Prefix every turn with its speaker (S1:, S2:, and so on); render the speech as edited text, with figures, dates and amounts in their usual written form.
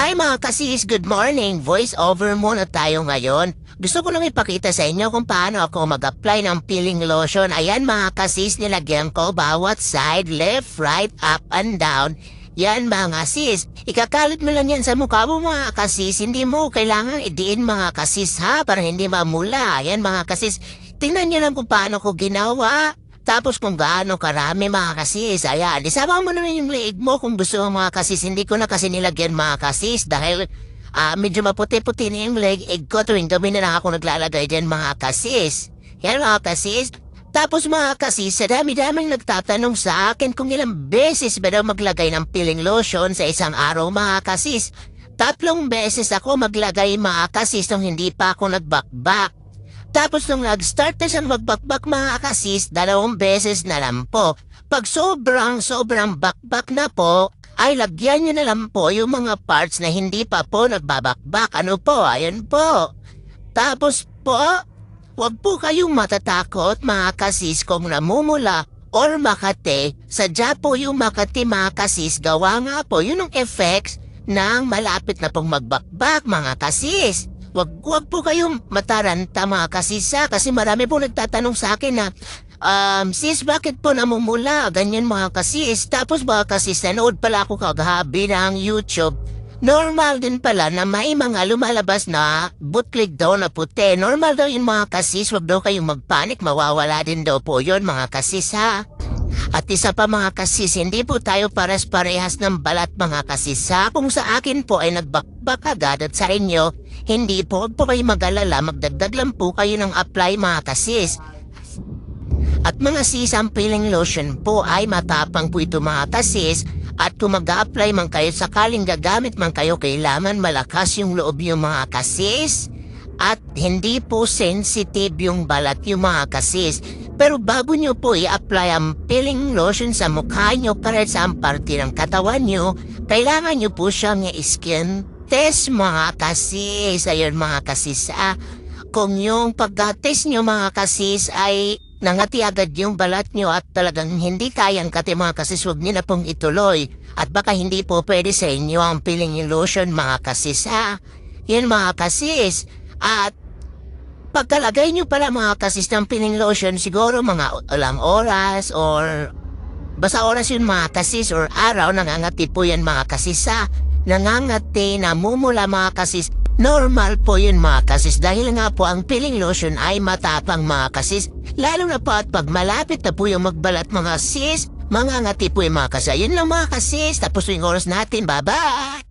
S1: Hi mga kasis, good morning! Voice over muna tayo ngayon. Gusto ko lang ipakita sa inyo kung paano ako mag-apply ng peeling lotion. Ayan mga kasis, nilagyan ko bawat side, left, right, up, and down. Yan mga sis, ikakalit mo lang yan sa mukha mo mga kasis. Hindi mo kailangan idiin mga kasis ha, para hindi mamula. Ayan mga kasis, tingnan nyo lang kung paano ko ginawa. Tapos kung gaano karami mga kasis, ayan, isama mo naman yung leeg mo kung gusto mo mga kasis. Hindi ko na kasi nilagyan mga kasis dahil medyo maputi-puti na yung leg ko tuwing gabi na lang ako naglalagay dyan mga kasis. Yan mga kasis. Tapos mga kasis, sa dami-daming nagtatanong sa akin kung ilang beses ba daw maglagay ng peeling lotion sa isang araw mga kasis. 3 beses ako maglagay mga kasis nung hindi pa ako nagbakbak. Tapos nung nag-start na siyang magbakbak mga kasis, 2 beses na lang po. Pag sobrang bakbak na po, ay lagyan niyo na lang po yung mga parts na hindi pa po nagbabakbak. Ano po, ayan po. Tapos po, huwag po kayong matatakot mga kasis kung namumula or makate. Sadya po yung makati mga kasis, gawa nga po yun ang effects ng malapit na pong magbakbak mga kasis. Wag po kayong mataranta mga kasisa kasi marami po nagtatanong sa akin na sis, bakit po namumula? Ganyan mga kasis. Tapos mga kasis, nanood pala ako kagabi ng YouTube. Normal din pala na may mga lumalabas na bootleg daw na puti. Normal daw yung mga kasis, wag daw kayong magpanik, mawawala din daw po yun mga kasis ha. At isa pa mga kasis, hindi po tayo pares-parehas ng balat mga kasis ha. Kung sa akin po ay nagbakbak agad at sa inyo, hindi po kayo mag-alala, magdagdag lang po kayo ng apply mga kasis. At mga sis, ang peeling lotion po ay matapang po ito mga kasis. At kung mag-a-apply man kayo, sakaling gagamit man kayo, kailangan malakas yung loob yung mga kasis. At hindi po sensitive yung balat yung mga kasis. Pero bago nyo po i-apply ang peeling lotion sa mukha nyo para sa parte ng katawan nyo, kailangan nyo po siyang i-skin test mga kasis. Ayun mga kasis, kung yung pag-test nyo mga kasis ay nangati agad yung balat nyo at talagang hindi kayang kati mga kasis, huwag nyo na pong ituloy. At baka hindi po pwede sa inyo ang peeling lotion mga kasis Yan mga kasis. At pagkalagay nyo pala mga kasis ng peeling lotion, siguro mga ilang oras or basta oras yun mga kasis or araw, nangangati po yan mga kasis nangangati, namumula mga kasis. Normal po yun mga kasis dahil nga po ang peeling lotion ay matapang mga kasis. Lalo na po at pag malapit na po yung magbalat mga sis, mangangati po yung mga kasis. Yun lang mga kasis, tapos yung oras natin, bye-bye!